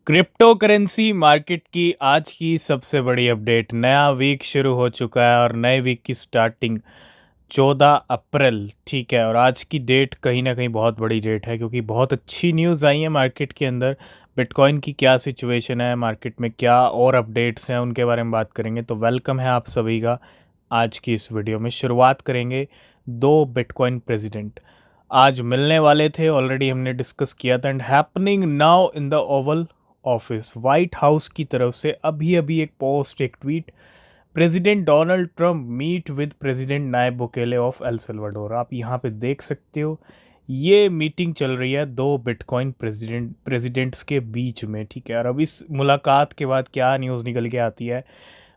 Crypto currency market की आज की सबसे बड़ी अपडेट। नया वीक शुरू हो चुका है और नए वीक की स्टार्टिंग 14 अप्रैल, ठीक है। और आज की डेट कहीं ना कहीं बहुत बड़ी डेट है क्योंकि बहुत अच्छी न्यूज़ आई है मार्केट के अंदर। बिटकॉइन की क्या सिचुएशन है, मार्केट में क्या और अपडेट्स हैं, उनके बारे में बात करेंगे। तो वेलकम है आप सभी का आज की इस वीडियो में। शुरुआत करेंगे दो बिटकॉइन प्रेसिडेंट आज मिलने वाले थे, ऑलरेडी हमने डिस्कस किया था। And happening now in the Oval Office, White House की तरफ से अभी अभी एक पोस्ट, एक tweet. President Donald Trump meet with President Nayib Bukele of El Salvador. आप यहाँ पे देख सकते हो, ये मीटिंग चल रही है दो बिटकॉइन प्रेसिडेंट्स के बीच में, ठीक है। और अब इस मुलाकात के बाद क्या न्यूज़ निकल के आती है,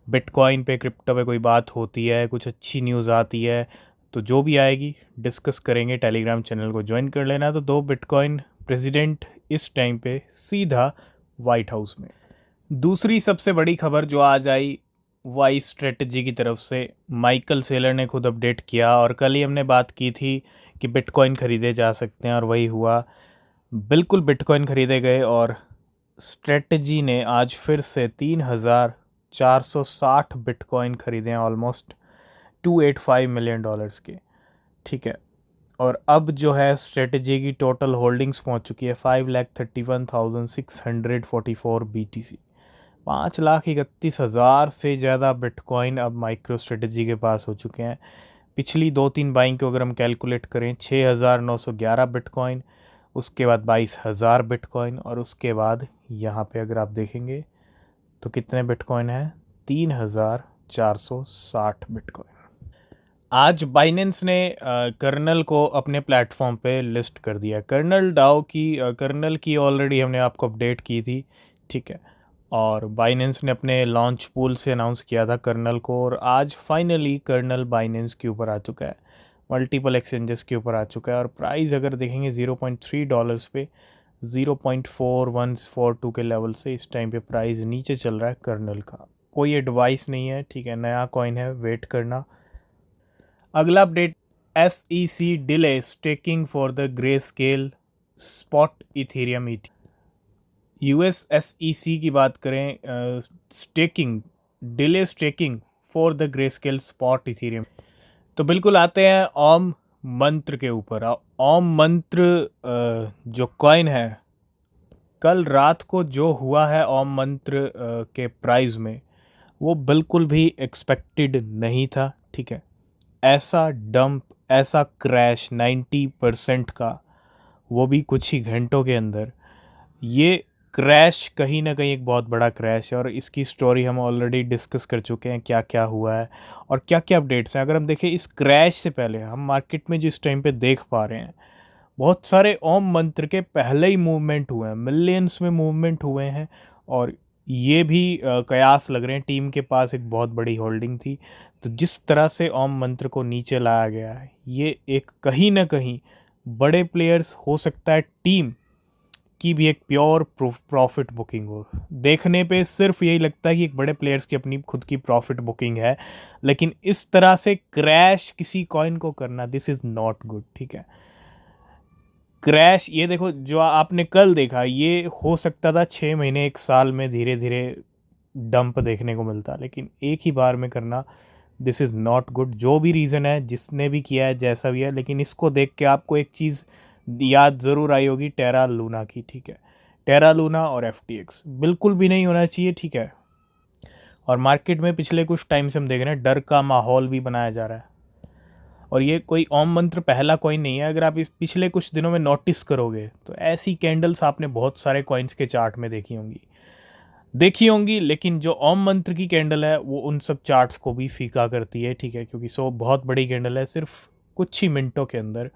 बिटकॉइन पे, क्रिप्टो पे कोई बात होती है, कुछ अच्छी न्यूज़ आती है, तो जो भी आएगी डिस्कस करेंगे। टेलीग्राम चैनल को ज्वाइन कर लेना। तो दो बिटकॉइन प्रेसिडेंट इस टाइम पे सीधा वाइट हाउस में। दूसरी सबसे बड़ी खबर जो आज आई, वाई स्ट्रेटजी की तरफ से माइकल सेलर ने खुद अपडेट किया। और कल ही हमने बात की थी कि बिटकॉइन ख़रीदे जा सकते हैं और वही हुआ, बिल्कुल बिटकॉइन ख़रीदे गए। और स्ट्रेटजी ने आज फिर से 3,460 बिटकॉइन ख़रीदे हैं, ऑलमोस्ट $285 मिलियन के, ठीक है। और अब जो है स्ट्रेटजी की टोटल होल्डिंग्स पहुंच चुकी है 5,31,644 BTC। 5,31,000 से ज़्यादा बिटकॉइन अब माइक्रो स्ट्रेटजी के पास हो चुके हैं। पिछली दो तीन बाइंग को अगर हम कैलकुलेट करें, 6,911 बिटकॉइन, उसके बाद 22,000 बिटकॉइन, और उसके बाद यहाँ पे अगर आप देखेंगे तो कितने बिटकॉइन हैं, 3,460 बिटकॉइन। आज बाइनेंस ने कर्नल को अपने प्लेटफॉर्म पे लिस्ट कर दिया। कर्नल डाओ की, कर्नल की ऑलरेडी हमने आपको अपडेट की थी, ठीक है। और बाइनेंस ने अपने लॉन्च पूल से अनाउंस किया था कर्नल को, और आज फाइनली कर्नल बाइनेंस के ऊपर आ चुका है, मल्टीपल एक्सचेंजेस के ऊपर आ चुका है। और प्राइस अगर देखेंगे $0.3 पे, 0.4142 के लेवल से इस टाइम पे प्राइस नीचे चल रहा है कर्नल का। कोई एडवाइस नहीं है, ठीक है, नया कॉइन है, वेट करना। अगला update, SEC delay staking for the grey scale spot Ethereum ET. USSEC की बात करें, staking, delay staking for the grey scale spot Ethereum. तो बिल्कुल आते हैं ओम मंत्र के ऊपर। ओम मंत्र जो कॉइन है, कल रात को जो हुआ है ओम मंत्र के प्राइस में, वो बिल्कुल भी एक्सपेक्टेड नहीं था, ठीक है। ऐसा डंप, ऐसा क्रैश 90% का, वो भी कुछ ही घंटों के अंदर। ये क्रैश कहीं ना कहीं एक बहुत बड़ा क्रैश है, और इसकी स्टोरी हम ऑलरेडी डिस्कस कर चुके हैं, क्या क्या हुआ है और क्या क्या अपडेट्स हैं। अगर हम देखें इस क्रैश से पहले, हम मार्केट में जिस टाइम पे देख पा रहे हैं, बहुत सारे ओम मंत्र के पहले ही मूवमेंट हुए हैं, मिलियंस में मूवमेंट हुए हैं। और ये भी कयास लग रहे हैं, टीम के पास एक बहुत बड़ी होल्डिंग थी। तो जिस तरह से ओम मंत्र को नीचे लाया गया है, ये एक कहीं ना कहीं बड़े प्लेयर्स, हो सकता है टीम की भी एक प्योर प्रॉफिट बुकिंग हो। देखने पे सिर्फ यही लगता है कि एक बड़े प्लेयर्स की अपनी खुद की प्रॉफिट बुकिंग है, लेकिन इस तरह से क्रैश किसी कॉइन को करना, दिस इज़ नॉट गुड, ठीक है। क्रैश, ये देखो जो आपने कल देखा, ये हो सकता था 6 महीने, एक साल में धीरे धीरे डंप देखने को मिलता, लेकिन एक ही बार में करना, दिस इज़ नॉट गुड। जो भी रीज़न है, जिसने भी किया है, जैसा भी है, लेकिन इसको देख के आपको एक चीज़ याद ज़रूर आई होगी, टेरा लूना की, ठीक है। टेरा लूना और FTX बिल्कुल भी नहीं होना चाहिए, ठीक है। और मार्केट में पिछले कुछ टाइम से हम देख रहे हैं डर का माहौल भी बनाया जा रहा है। और ये कोई ओम मंत्र पहला कॉइन नहीं है। अगर आप इस पिछले कुछ दिनों में नोटिस करोगे तो ऐसी कैंडल्स आपने बहुत सारे कॉइन्स के चार्ट में देखी होंगी, लेकिन जो ओम मंत्र की कैंडल है वो उन सब चार्ट्स को भी फीका करती है, ठीक है। क्योंकि बहुत बड़ी कैंडल है, सिर्फ कुछ ही मिनटों के अंदर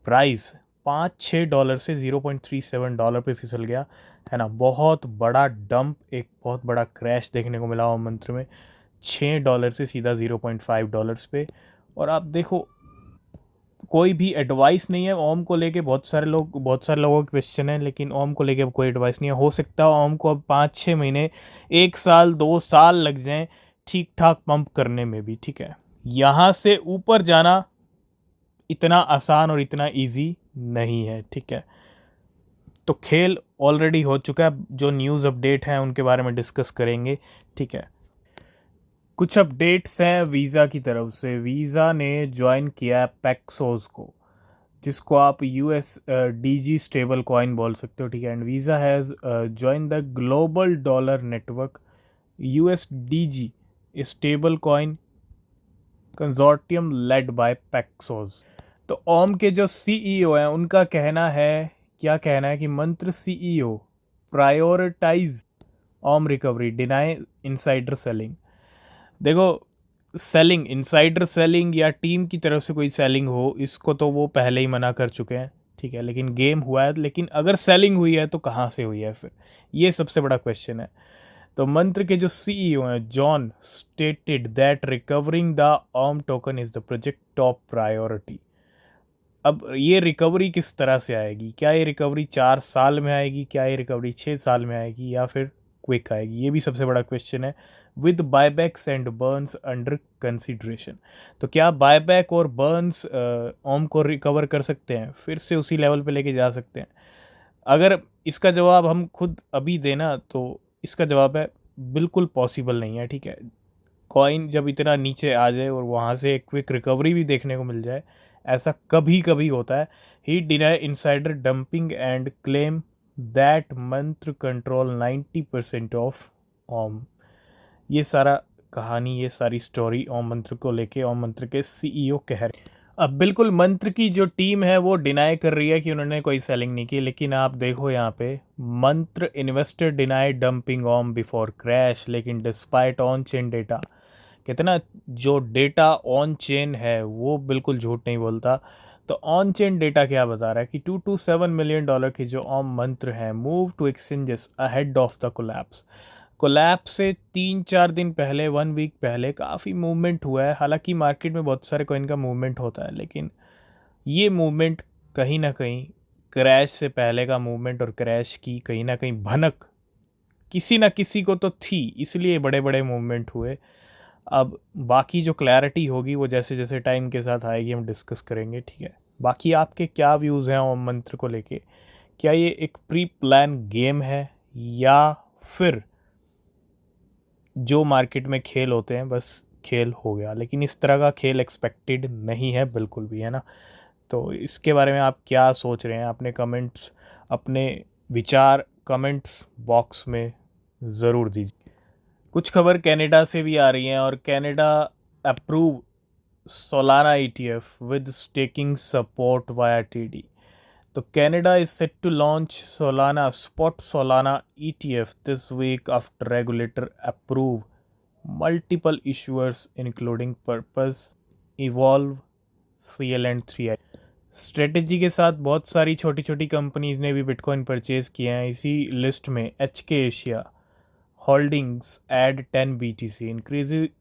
प्राइस $5-6 से $0.37 पे फिसल गया, है ना। बहुत बड़ा डंप, एक बहुत बड़ा क्रैश देखने को मिला ओम मंत्र में, $6 से सीधा $0.5 पे। और आप देखो, कोई भी एडवाइस नहीं है ओम को लेके। बहुत सारे लोगों के क्वेश्चन है, लेकिन ओम को लेके अब कोई एडवाइस नहीं है। हो सकता है ओम को अब 5-6 महीने, 1 साल 2 साल लग जाएं ठीक ठाक पंप करने में भी, ठीक है। यहाँ से ऊपर जाना इतना आसान और इतना इजी नहीं है, ठीक है। तो खेल ऑलरेडी हो चुका है, जो न्यूज़ अपडेट हैं उनके बारे में डिस्कस करेंगे, ठीक है। कुछ अपडेट्स हैं वीज़ा की तरफ से। वीज़ा ने ज्वाइन किया पैक्सोस को, जिसको आप यूएस डीजी स्टेबल कॉइन बोल सकते हो, ठीक है। And Visa has joined the global dollar network USDG stable coin consortium led by Paxos. तो ओम के जो सीईओ हैं उनका कहना है, क्या कहना है कि मंत्र सीईओ प्रायोरिटाइज ओम रिकवरी, डिनाई इनसाइडर सेलिंग। देखो, सेलिंग, इनसाइडर सेलिंग या टीम की तरफ से कोई सेलिंग हो, इसको तो वो पहले ही मना कर चुके हैं, ठीक है। लेकिन गेम हुआ है, लेकिन अगर सेलिंग हुई है तो कहाँ से हुई है फिर, ये सबसे बड़ा क्वेश्चन है। तो मंत्र के जो सीईओ हैं John stated that recovering the OM token is the project top priority. अब ये रिकवरी किस तरह से आएगी? क्या ये रिकवरी 4 साल में आएगी, क्या ये रिकवरी 6 साल में आएगी, या फिर क्विक आएगी? ये भी सबसे बड़ा क्वेश्चन है। With buybacks and Burns under consideration, तो क्या बायबैक और बर्न्स ओम को रिकवर कर सकते हैं, फिर से उसी लेवल पे लेके जा सकते हैं? अगर इसका जवाब हम खुद अभी देना तो इसका जवाब है बिल्कुल पॉसिबल नहीं है, ठीक है। कॉइन जब इतना नीचे आ जाए और वहाँ से एक क्विक रिकवरी भी देखने को मिल जाए, ऐसा कभी कभी होता है। He deny insider dumping and claim that Mantra control 90% of OM. ये सारा कहानी, ये सारी स्टोरी ओम मंत्र को लेके ओम मंत्र के सीईओ कह रहे। अब बिल्कुल मंत्र की जो टीम है वो डिनाई कर रही है कि उन्होंने कोई सेलिंग नहीं की, लेकिन आप देखो यहाँ पे मंत्र इन्वेस्टर डिनाई डंपिंग ओम बिफोर क्रैश, लेकिन डिस्पाइट ऑन चेन डेटा, कहते ना जो डेटा ऑन चेन है वो बिल्कुल झूठ नहीं बोलता। तो ऑन चेन डेटा क्या बता रहा है कि $2 to $7 million की जो ओम मंत्र है move to exchanges ahead of the collapse. Collapse से 3-4 दिन पहले, 1 वीक पहले काफ़ी मूवमेंट हुआ है। हालांकि मार्केट में बहुत सारे कॉइन का मूवमेंट होता है, लेकिन ये मूवमेंट कहीं ना कहीं क्रैश से पहले का मूवमेंट, और क्रैश की कहीं ना कहीं भनक किसी ना किसी को तो थी, इसलिए बड़े बड़े मूवमेंट हुए। अब बाकी जो क्लैरिटी होगी वो जैसे जैसे टाइम के साथ आएगी हम डिस्कस करेंगे, ठीक है। बाकी आपके क्या व्यूज़ हैं ओम मंत्र को लेके? क्या ये एक प्री प्लान गेम है, या फिर जो मार्केट में खेल होते हैं बस खेल हो गया? लेकिन इस तरह का खेल एक्सपेक्टेड नहीं है बिल्कुल भी, है ना। तो इसके बारे में आप क्या सोच रहे हैं? अपने कमेंट्स, अपने विचार कमेंट्स बॉक्स में ज़रूर दीजिए। कुछ खबर कनाडा से भी आ रही हैं, और Canada approve Solana ETF with staking support via TD। तो Canada is set to launch Solana spot Solana ETF this week after regulator approve multiple issuers including Purpose, Evolve, CL and 3i। Strategy के साथ बहुत सारी छोटी छोटी companies ने भी bitcoin purchase किए हैं। इसी लिस्ट में HK Asia holdings add 10 BTC,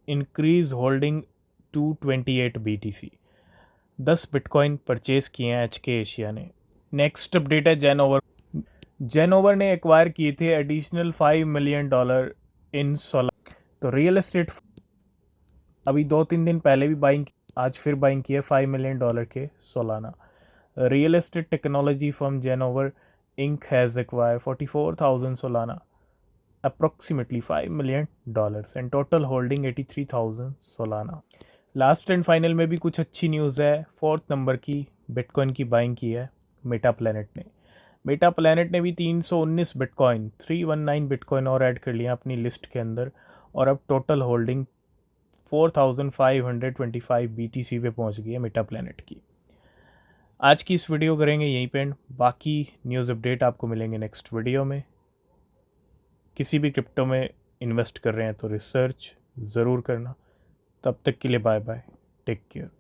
increase holding to 28 BTC। 10 bitcoin purchase किए हैं HK एशिया ने। नेक्स्ट अपडेट है जेनओवर। जेनओवर ने एक्वायर किए थे एडिशनल $5 million इन सोलाना। तो रियल एस्टेट अभी 2-3 दिन पहले भी बाइंग, आज फिर बाइंग किए $5 million के Solana. Real estate technology firm Genover Inc has acquire 44,000 Solana, approximately $5 million, and total holding 83,000 Solana. Last and final में भी कुछ अच्छी न्यूज़ है। 4th नंबर की बिटकॉइन की बाइंग की है मेटा प्लैनेट ने। मेटा प्लैनेट ने भी 319 बिटकॉइन, 319 बिटकॉइन और ऐड कर लिया अपनी लिस्ट के अंदर, और अब टोटल होल्डिंग 4,525 BTC पे पहुंच गई है मेटा प्लैनेट की। आज की इस वीडियो करेंगे यहीं पे एंड। बाकी न्यूज़ अपडेट आपको मिलेंगे नेक्स्ट वीडियो में। किसी भी क्रिप्टो में इन्वेस्ट कर रहे हैं तो रिसर्च ज़रूर करना। तब तक के लिए बाय बाय, टेक केयर।